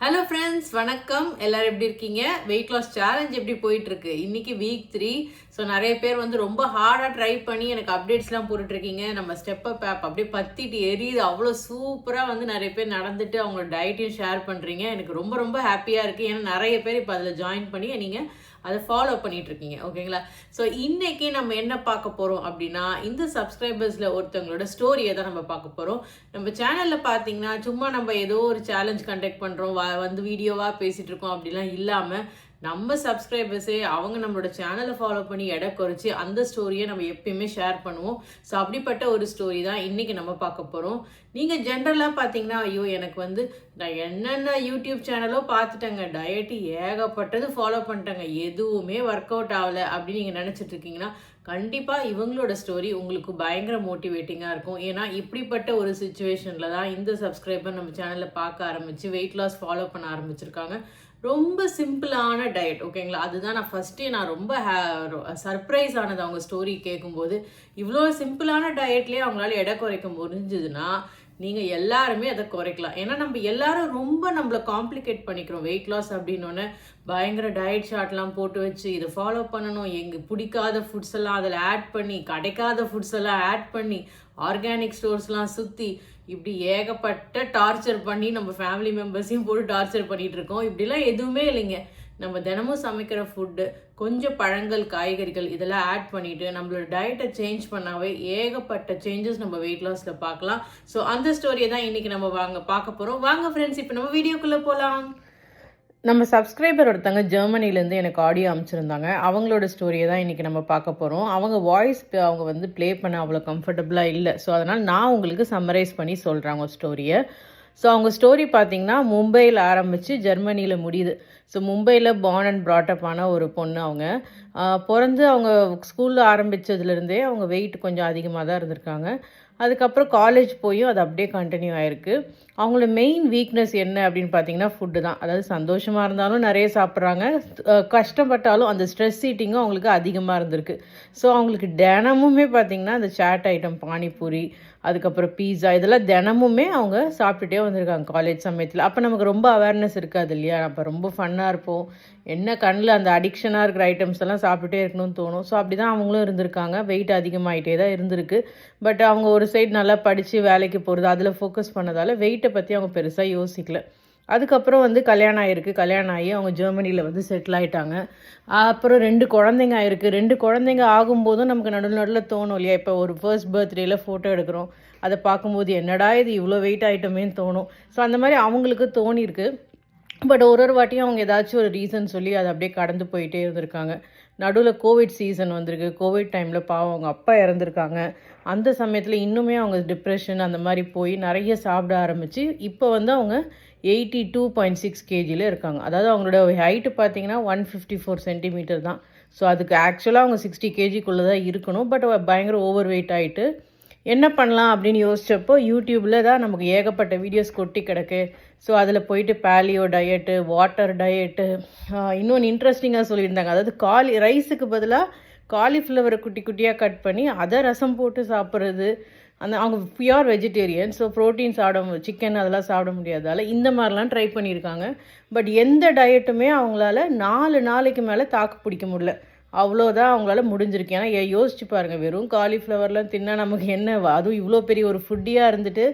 Hello friends, வணக்கம். எல்லாரும் எப்படி இருக்கீங்க? வெயிட் லாஸ் சேலஞ்ச் எப்படி போயிட்டுருக்கு? இன்னைக்கு வீக் 3. ஸோ நிறைய பேர் வந்து ரொம்ப ஹார்டாக ட்ரை பண்ணி எனக்கு அப்டேட்ஸ்லாம் போட்டுட்ருக்கீங்க. நம்ம ஸ்டெப் அப் ஆப் அப்படியே பற்றிட்டு எரியுது. அவ்வளோ சூப்பராக வந்து நிறைய பேர் நடந்துட்டு அவங்களோட டயட்டையும் ஷேர் பண்ணுறீங்க. எனக்கு ரொம்ப ரொம்ப ஹாப்பியாக இருக்குது. ஏன்னா நிறைய பேர் இப்போ அதில் ஜாயின் பண்ணி நீங்கள் அதை ஃபாலோ பண்ணிகிட்ருக்கீங்க. ஓகேங்களா? ஸோ இன்றைக்கி நம்ம என்ன பார்க்க போகிறோம் அப்படின்னா, இந்த சப்ஸ்கிரைபர்ஸில் ஒருத்தவங்களோட ஸ்டோரியை தான் நம்ம பார்க்க போகிறோம். நம்ம சேனலில் பார்த்தீங்கன்னா சும்மா நம்ம ஏதோ ஒரு சேலஞ்ச் கண்டக்ட் பண்ணுறோம், வந்து வீடியோவாக பேசிகிட்டு இருக்கோம் அப்படிலாம் இல்லாமல், நம்ம சப்ஸ்கிரைபர்ஸே அவங்க நம்மளோட சேனலை ஃபாலோ பண்ணி எடை குறைச்சி அந்த ஸ்டோரியை நம்ம எப்பயுமே ஷேர் பண்ணுவோம். ஸோ அப்படிப்பட்ட ஒரு ஸ்டோரி தான் இன்றைக்கி நம்ம பார்க்க போகிறோம். நீங்கள் ஜென்ரலாக பார்த்தீங்கன்னா, ஐயோ எனக்கு வந்து நான் என்னென்ன யூடியூப் சேனலோ பார்த்துட்டேங்க, டயட்டு ஏகப்பட்டது ஃபாலோ பண்ணிட்டேங்க, எதுவுமே ஒர்க் அவுட் ஆகலை அப்படின்னு நீங்கள் நினச்சிட்டு இருக்கீங்கன்னா, கண்டிப்பாக இவங்களோட ஸ்டோரி உங்களுக்கு பயங்கர மோட்டிவேட்டிங்காக இருக்கும். ஏன்னா இப்படிப்பட்ட ஒரு சுச்சுவேஷனில் தான் இந்த சப்ஸ்கிரைபர் நம்ம சேனலில் பார்க்க ஆரம்பித்து வெயிட் லாஸ் ஃபாலோ பண்ண ஆரம்பிச்சிருக்காங்க. ரொம்ப சிம்பிளான டயட். ஓகேங்களா? அதுதான் நான் ரொம்ப சர்ப்ரைஸ் ஆனது அவங்க ஸ்டோரி கேட்கும்போது. இவ்வளோ சிம்பிளான டயட்லேயே அவங்களால எடை குறைக்க முடிஞ்சதுன்னா நீங்கள் எல்லாருமே அதை குறைக்கலாம். ஏன்னா நம்ம எல்லாரும் ரொம்ப நம்மளை காம்ப்ளிகேட் பண்ணிக்கிறோம். வெயிட் லாஸ் அப்படின்னோடனே பயங்கர டயட் சார்ட்லாம் போட்டு வச்சு இதை ஃபாலோ பண்ணணும், எங்கள் பிடிக்காத ஃபுட்ஸ் எல்லாம் அதில் ஆட் பண்ணி, கிடைக்காத ஃபுட்ஸ் எல்லாம் ஆட் பண்ணி, ஆர்கானிக் ஸ்டோர்ஸ்லாம் சுற்றி இப்படி ஏகப்பட்ட டார்ச்சர் பண்ணி நம்ம ஃபேமிலி மெம்பர்ஸையும் போட்டு டார்ச்சர் பண்ணிகிட்டு இருக்கோம். இப்படிலாம் எதுவுமே இல்லைங்க. நம்ம தினமும் சமைக்கிற ஃபுட்டு, கொஞ்சம் பழங்கள், காய்கறிகள் இதெல்லாம் ஆட் பண்ணிவிட்டு நம்மளோட டயட்டை சேஞ்ச் பண்ணாவே ஏகப்பட்ட சேஞ்சஸ் நம்ம வெயிட் லாஸில் பார்க்கலாம். ஸோ அந்த ஸ்டோரியை தான் இன்றைக்கி நம்ம பார்க்க போகிறோம். வாங்க ஃப்ரெண்ட்ஸ், இப்போ நம்ம வீடியோக்குள்ளே போகலாம். நம்ம சப்ஸ்கிரைபர் ஒருத்தங்க ஜெர்மனிலேருந்து எனக்கு ஆடியோ அமைச்சிருந்தாங்க. அவங்களோட ஸ்டோரியை தான் இன்றைக்கி நம்ம பார்க்க போகிறோம். அவங்க வாய்ஸ் அவங்க வந்து ப்ளே பண்ண அவ்வளோ கம்ஃபர்டபுளாக இல்லை. ஸோ அதனால் நான் உங்களுக்கு சம்மரைஸ் பண்ணி சொல்கிறேன் அவங்க ஸ்டோரியை. ஸோ அவங்க ஸ்டோரி பார்த்திங்கன்னா, மும்பையில் ஆரம்பித்து ஜெர்மனியில் முடியுது. ஸோ மும்பையில் பார்ன் அண்ட் ப்ராட்டப் ஆன ஒரு பொண்ணு. அவங்க பிறந்து அவங்க ஸ்கூலில் ஆரம்பித்ததுலேருந்தே அவங்க வெயிட் கொஞ்சம் அதிகமாக தான் இருந்திருக்காங்க. அதுக்கப்புறம் காலேஜ் போயும் அது அப்படியே கண்டினியூ ஆகிருக்கு. அவங்களோட மெயின் வீக்னஸ் என்ன அப்படின்னு பார்த்தீங்கன்னா ஃபுட்டு தான். அதாவது சந்தோஷமாக இருந்தாலும் நிறைய சாப்பிட்றாங்க, கஷ்டப்பட்டாலும் அந்த ஸ்ட்ரெஸ் ஈட்டிங்கும் அவங்களுக்கு அதிகமாக இருந்திருக்கு. ஸோ அவங்களுக்கு தினமுமே பார்த்திங்கன்னா அந்த சாட் ஐட்டம், பானிபூரி, அதுக்கப்புறம் பீஸா, இதெல்லாம் தினமுமே அவங்க சாப்பிட்டுட்டே வந்திருக்காங்க காலேஜ் சமயத்தில். அப்போ நமக்கு ரொம்ப அவேர்னஸ் இருக்காது இல்லையா? அப்போ ரொம்ப ஃபன்னாக இருப்போம். என்ன கண்ணில் அந்த அடிக்ஷனாக இருக்கிற ஐட்டம்ஸ் எல்லாம் சாப்பிட்டுட்டே இருக்கணும்னு தோணும். ஸோ அப்படி தான் அவங்களும் இருந்திருக்காங்க. வெயிட் அதிகமாகிட்டே தான் இருந்திருக்கு. பட் அவங்க ஒரு சைடு நல்லா படித்து வேலைக்கு போகிறது, அதில் ஃபோக்கஸ் பண்ணதால் வெயிட்டை பற்றி அவங்க பெருசாக யோசிக்கல. அதுக்கப்புறம் வந்து கல்யாணம் ஆகிருக்கு. கல்யாணம் ஆகி அவங்க ஜெர்மனியில் வந்து செட்டில் ஆகிட்டாங்க. அப்புறம் 2 குழந்தைங்க ஆகிருக்கு. 2 குழந்தைங்க ஆகும்போதும் நமக்கு நடுவில் தோணும் இல்லையா? இப்போ ஒரு ஃபர்ஸ்ட் பர்த்டேயில் ஃபோட்டோ எடுக்கிறோம், அதை பார்க்கும்போது என்னடா இது இவ்வளோ வெயிட் ஆகிட்டோமேன்னு தோணும். ஸோ அந்த மாதிரி அவங்களுக்கு தோணியிருக்கு. பட் ஒரு வாட்டியும் அவங்க ஏதாச்சும் ஒரு ரீசன் சொல்லி அதை அப்படியே கடந்து போயிட்டே இருந்திருக்காங்க. நடுவில் கோவிட் சீசன் வந்திருக்கு. கோவிட் டைமில் பாவம் அவங்க அப்பா இறந்துருக்காங்க. அந்த சமயத்தில் இன்னுமே அவங்க டிப்ரெஷன் அந்த மாதிரி போய் நிறைய சாப்பிட ஆரம்பித்து இப்போ வந்து அவங்க 82.6 kgயில் இருக்காங்க. அதாவது அவங்களோட ஹைட்டு பார்த்தீங்கன்னா 154 சென்டிமீட்டர் தான். ஸோ அதுக்கு ஆக்சுவலாக அவங்க 60 kgக்குள்ளே தான் இருக்கணும். பட் பயங்கர ஓவர் வெயிட் ஆகிட்டு என்ன பண்ணலாம் அப்படின்னு யோசித்தப்போ யூடியூப்பில் தான் நமக்கு ஏகப்பட்ட வீடியோஸ் கொட்டி கிடக்கு. ஸோ அதில் போயிட்டு பேலியோ டயட்டு, வாட்டர் டயட்டு, இன்னொன்று இன்ட்ரெஸ்டிங்காக சொல்லியிருந்தாங்க. அதாவது ரைஸுக்கு பதிலாக காலிஃப்ளவரை குட்டி குட்டியாக கட் பண்ணி அதை ரசம் போட்டு சாப்பிட்றது. அவங்க pure vegetarian. So protein chicken அதெல்லாம் சாப்பிட முடியாதால் இந்த மாதிரிலாம் ட்ரை பண்ணியிருக்காங்க. பட் எந்த டயட்டுமே அவங்களால 4 நாளைக்கு மேலே தாக்கு பிடிக்க முடியல. அவ்வளோதான் அவங்களால முடிஞ்சிருக்கு. ஏன்னா யோசிச்சு பாருங்கள், வெறும் காலிஃப்ளவர்லாம் தின்னா நமக்கு என்ன, அதுவும் இவ்வளோ பெரிய ஒரு ஃபுட்டியாக இருந்துட்டு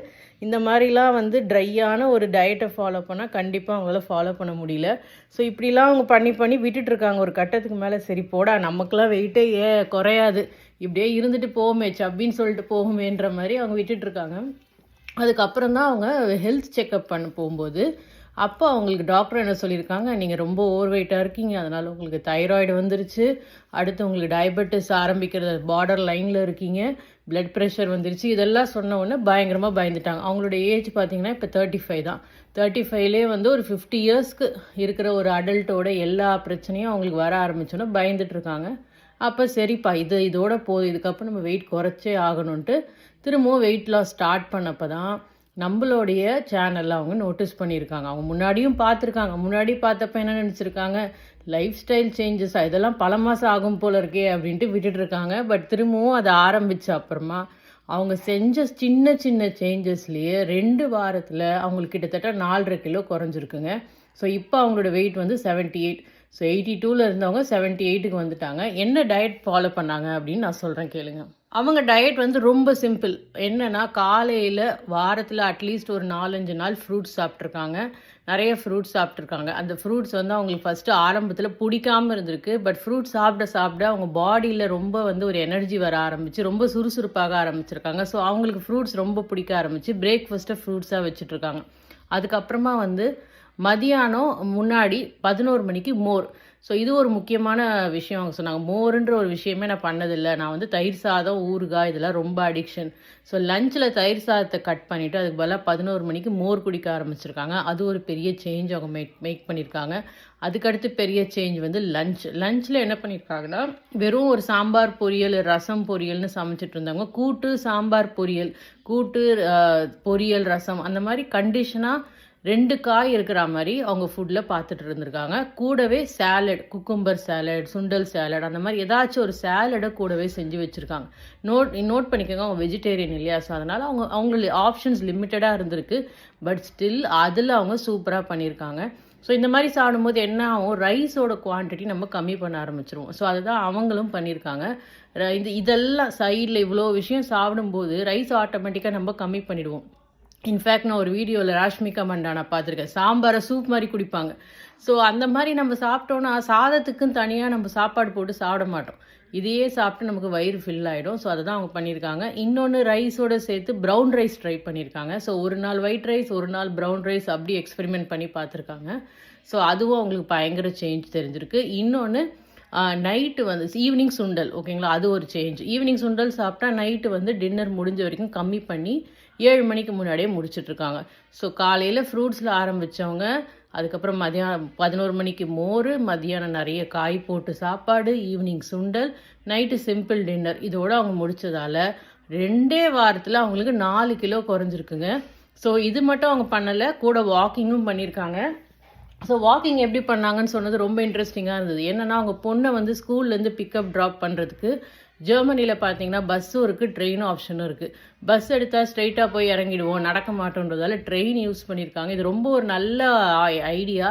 இந்த மாதிரிலாம் வந்து ட்ரையான ஒரு டயட்டை ஃபாலோ பண்ணால் கண்டிப்பாக அவங்களால ஃபாலோ பண்ண முடியல. ஸோ இப்படிலாம் அவங்க பண்ணி விட்டுட்ருக்காங்க. ஒரு கட்டத்துக்கு மேலே சரி போடா, நமக்குலாம் வெயிட்டே குறையாது, இப்படியே இருந்துட்டு போகுமே, சப்பின்னு சொல்லிட்டு போகுமேன்ற மாதிரி அவங்க விட்டுட்ருக்காங்க. அதுக்கப்புறம் தான் அவங்க ஹெல்த் செக்கப் பண்ண போகும்போது அப்போ அவங்களுக்கு டாக்டர் என்ன சொல்லியிருக்காங்க, நீங்கள் ரொம்ப ஓவர் வெயிட்டாக இருக்கீங்க, அதனால் உங்களுக்கு தைராய்டு வந்துருச்சு, அடுத்து உங்களுக்கு டயபெட்டிஸ் ஆரம்பிக்கிற பார்டர் லைனில் இருக்கீங்க, பிளட் ப்ரெஷர் வந்துருச்சு. இதெல்லாம் சொன்ன உடனே பயங்கரமாக பயந்துட்டாங்க. அவங்களோட ஏஜ் பார்த்திங்கன்னா இப்போ 35 தான். 35லே வந்து ஒரு 50 இயர்ஸ்க்கு இருக்கிற ஒரு அடல்ட்டோட எல்லா பிரச்சனையும் அவங்களுக்கு வர ஆரம்பிச்சோன்னா பயந்துட்டுருக்காங்க. அப்போ சரிப்பா இதோட போதும், இதுக்கப்புறம் நம்ம வெயிட் குறைச்சே ஆகணுன்ட்டு திரும்பவும் வெயிட் லாஸ் ஸ்டார்ட் பண்ணப்போ தான் நம்மளுடைய சேனலில் அவங்க நோட்டீஸ் பண்ணியிருக்காங்க. அவங்க முன்னாடியும் பார்த்துருக்காங்க. முன்னாடி பார்த்தப்ப என்ன நினச்சிருக்காங்க, லைஃப் ஸ்டைல் சேஞ்சஸாக இதெல்லாம் பல மாதம் ஆகும் போல் இருக்கே அப்படின்ட்டு விட்டுட்டுருக்காங்க. பட் திரும்பவும் அதை ஆரம்பித்த அப்புறமா அவங்க செஞ்ச சின்ன சின்ன சேஞ்சஸ்லேயே 2 வாரத்தில் அவங்களுக்கு கிட்டத்தட்ட 4.5 கிலோ குறைஞ்சிருக்குங்க. ஸோ இப்போ அவங்களோட வெயிட் வந்து 78. ஸோ 82ல் இருந்தவங்க 78க்கு வந்துட்டாங்க. என்ன டயட் ஃபாலோ பண்ணாங்க அப்படின்னு நான் சொல்கிறேன் கேளுங்க. அவங்க டயட் வந்து ரொம்ப சிம்பிள். என்னென்னா காலையில் வாரத்தில் அட்லீஸ்ட் ஒரு 4-5 நாள் ஃப்ரூட்ஸ் சாப்பிட்ருக்காங்க. நிறைய ஃப்ரூட்ஸ் சாப்பிட்ருக்காங்க. அந்த ஃப்ரூட்ஸ் வந்து அவங்களுக்கு ஃபஸ்ட்டு ஆரம்பத்தில் பிடிக்காமல் இருந்திருக்கு. பட் ஃப்ரூட்ஸ் சாப்பிட சாப்பிட அவங்க பாடியில் ரொம்ப வந்து ஒரு எனர்ஜி வர ஆரம்பிச்சு, ரொம்ப சுறுசுறுப்பாக ஆரம்பிச்சிருக்காங்க. ஸோ அவங்களுக்கு ஃப்ரூட்ஸ் ரொம்ப பிடிக்க ஆரம்பிச்சு பிரேக்ஃபாஸ்ட்டை ஃப்ரூட்ஸாக வச்சுட்ருக்காங்க. அதுக்கப்புறமா வந்து மதியானம் முன்னாடி 11 மணிக்கு மோர். ஸோ இது ஒரு முக்கியமான விஷயம் அவங்க சொன்னாங்க. மோருன்ற ஒரு விஷயமே நான் பண்ணதில்லை. நான் வந்து தயிர் சாதம், ஊறுகாய் இதெல்லாம் ரொம்ப அடிக்ஷன். ஸோ லஞ்சில் தயிர் சாதத்தை கட் பண்ணிவிட்டு அதுக்கு பதிலாக 11 மணிக்கு மோர் குடிக்க ஆரம்பிச்சிருக்காங்க. அது ஒரு பெரிய சேஞ்ச் அவங்க மேக் பண்ணியிருக்காங்க. அதுக்கடுத்து பெரிய சேஞ்ச் வந்து லஞ்சில் என்ன பண்ணியிருக்காங்கன்னா, வெறும் ஒரு சாம்பார் பொரியல், ரசம் பொரியல்னு சமைச்சிட்டு இருந்தவங்க கூட்டு, சாம்பார் பொரியல், கூட்டு பொரியல், ரசம் அந்த மாதிரி கண்டிஷனாக 2 காய் இருக்கிற மாதிரி அவங்க ஃபுட்டில் பார்த்துட்டு இருந்திருக்காங்க. கூடவே சேலட், குக்கும்பர் சேலட், சுண்டல் சேலட் அந்த மாதிரி ஏதாச்சும் ஒரு சேலடை கூடவே செஞ்சு வச்சுருக்காங்க. நோட் பண்ணிக்கோங்க, அவங்க வெஜிடேரியன் இல்லையா? ஸோ அதனால் அவங்களுக்கு ஆப்ஷன்ஸ் லிமிட்டடாக இருந்திருக்கு. பட் ஸ்டில் அதில் அவங்க சூப்பராக பண்ணியிருக்காங்க. ஸோ இந்த மாதிரி சாப்பிடும்போது என்ன ஆகும், ரைஸோட குவான்டிட்டி நம்ம கம்மி பண்ண ஆரம்பிச்சிருவோம். ஸோ அதுதான் அவங்களும் பண்ணியிருக்காங்க. இதெல்லாம் சைடில் இவ்வளோ விஷயம் சாப்பிடும்போது ரைஸ் ஆட்டோமேட்டிக்காக நம்ம கம்மி பண்ணிவிடுவோம். இன்ஃபேக்ட் நான் ஒரு வீடியோவில் ராஷ்மிகா மண்டானா பார்த்துருக்கேன். சாம்பாரை சூப் மாதிரி குடிப்பாங்க. ஸோ அந்த மாதிரி நம்ம சாப்பிட்டோன்னா சாதத்துக்குன்னு தனியாக நம்ம சாப்பாடு போட்டு சாப்பிட மாட்டோம். இதையே சாப்பிட்டு நமக்கு வயிறு ஃபில் ஆகிடும். ஸோ அதை தான் அவங்க பண்ணியிருக்காங்க. இன்னொன்று ரைஸோடு சேர்த்து ப்ரௌன் ரைஸ் ட்ரை பண்ணியிருக்காங்க. ஸோ ஒரு நாள் ஒயிட் ரைஸ், ஒரு நாள் ப்ரௌன் ரைஸ் அப்படி எக்ஸ்பெரிமெண்ட் பண்ணி பார்த்துருக்காங்க. ஸோ அதுவும் அவங்களுக்கு பயங்கர சேஞ்ச் தெரிஞ்சிருக்கு. இன்னொன்று நைட்டு வந்து ஈவினிங் சுண்டல், ஓகேங்களா? அது ஒரு சேஞ்ச். ஈவினிங் சுண்டல் சாப்பிட்டா நைட்டு வந்து டின்னர் முடிஞ்ச வரைக்கும் கம்மி பண்ணி 7 மணிக்கு முன்னாடியே முடிச்சிட்ருக்காங்க. ஸோ காலையில் ஃப்ரூட்ஸில் ஆரம்பித்தவங்க, அதுக்கப்புறம் மதியானம் 11 மணிக்கு மோர், மதியானம் நிறைய காய் போட்டு சாப்பாடு, ஈவினிங் சுண்டல், நைட்டு சிம்பிள் டின்னர். இதோடு அவங்க முடித்ததால் 2 வாரத்தில் அவங்களுக்கு 4 கிலோ குறைஞ்சிருக்குங்க. ஸோ இது மட்டும் அவங்க பண்ணலை, கூட வாக்கிங்கும் பண்ணியிருக்காங்க. ஸோ வாக்கிங் எப்படி பண்ணாங்கன்னு சொன்னது ரொம்ப இன்ட்ரெஸ்டிங்காக இருந்தது. என்னென்னா அவங்க பொண்ணை வந்து ஸ்கூல்லேருந்து பிக்கப் ட்ராப் பண்ணுறதுக்கு ஜெர்மனியில் பார்த்தீங்கன்னா பஸ்ஸும் இருக்குது, ட்ரெயினும் ஆப்ஷனும் இருக்குது. பஸ் எடுத்தால் ஸ்ட்ரைட்டாக போய் இறங்கிடுவோம், நடக்க மாட்டோன்றதால ட்ரெயின் யூஸ் பண்ணியிருக்காங்க. இது ரொம்ப ஒரு நல்ல ஐடியா.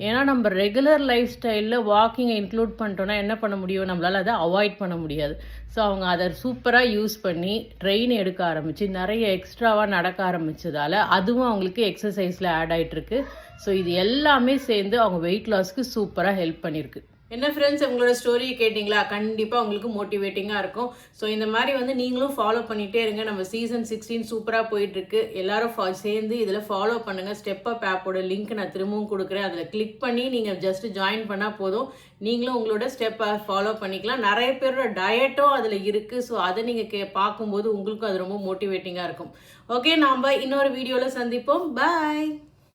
ஏன்னா நம்ம ரெகுலர் லைஃப் ஸ்டைலில் வாக்கிங்கை இன்க்ளூட் பண்ணிட்டோன்னா என்ன பண்ண முடியும், நம்மளால் அதை அவாய்ட் பண்ண முடியாது. ஸோ அவங்க அதை சூப்பராக யூஸ் பண்ணி ட்ரெயின் எடுக்க ஆரம்பித்து நிறைய எக்ஸ்ட்ராவாக நடக்க ஆரம்பித்ததால் அதுவும் அவங்களுக்கு எக்ஸசைஸில் ஆட் ஆகிட்டுருக்கு. ஸோ இது எல்லாமே சேர்ந்து அவங்க வெயிட் லாஸ்க்கு சூப்பராக ஹெல்ப் பண்ணியிருக்கு. என்ன ஃப்ரெண்ட்ஸ், உங்களோட ஸ்டோரியை கேட்டிங்களா? கண்டிப்பாக உங்களுக்கு மோட்டிவேட்டிங்காக இருக்கும். ஸோ இந்த மாதிரி வந்து நீங்களும் ஃபாலோ பண்ணிகிட்டே இருங்க. நம்ம சீசன் 16 சூப்பராக போயிட்டுருக்கு. எல்லாரும் சேர்ந்து இதில் ஃபாலோ பண்ணுங்கள். ஸ்டெப் அப் ஆப்போட லிங்க் நான் திரும்பவும் கொடுக்குறேன். அதில் கிளிக் பண்ணி நீங்கள் ஜஸ்ட் ஜாயின் பண்ணால் போதும். நீங்களும் உங்களோட ஸ்டெப்பை ஃபாலோ பண்ணிக்கலாம். நிறைய பேரோட டயட்டும் அதில் இருக்குது. ஸோ அதை நீங்கள் பார்க்கும்போது உங்களுக்கும் அது ரொம்ப மோட்டிவேட்டிங்காக இருக்கும். ஓகே, நாம் இன்னொரு வீடியோவில் சந்திப்போம். பாய்.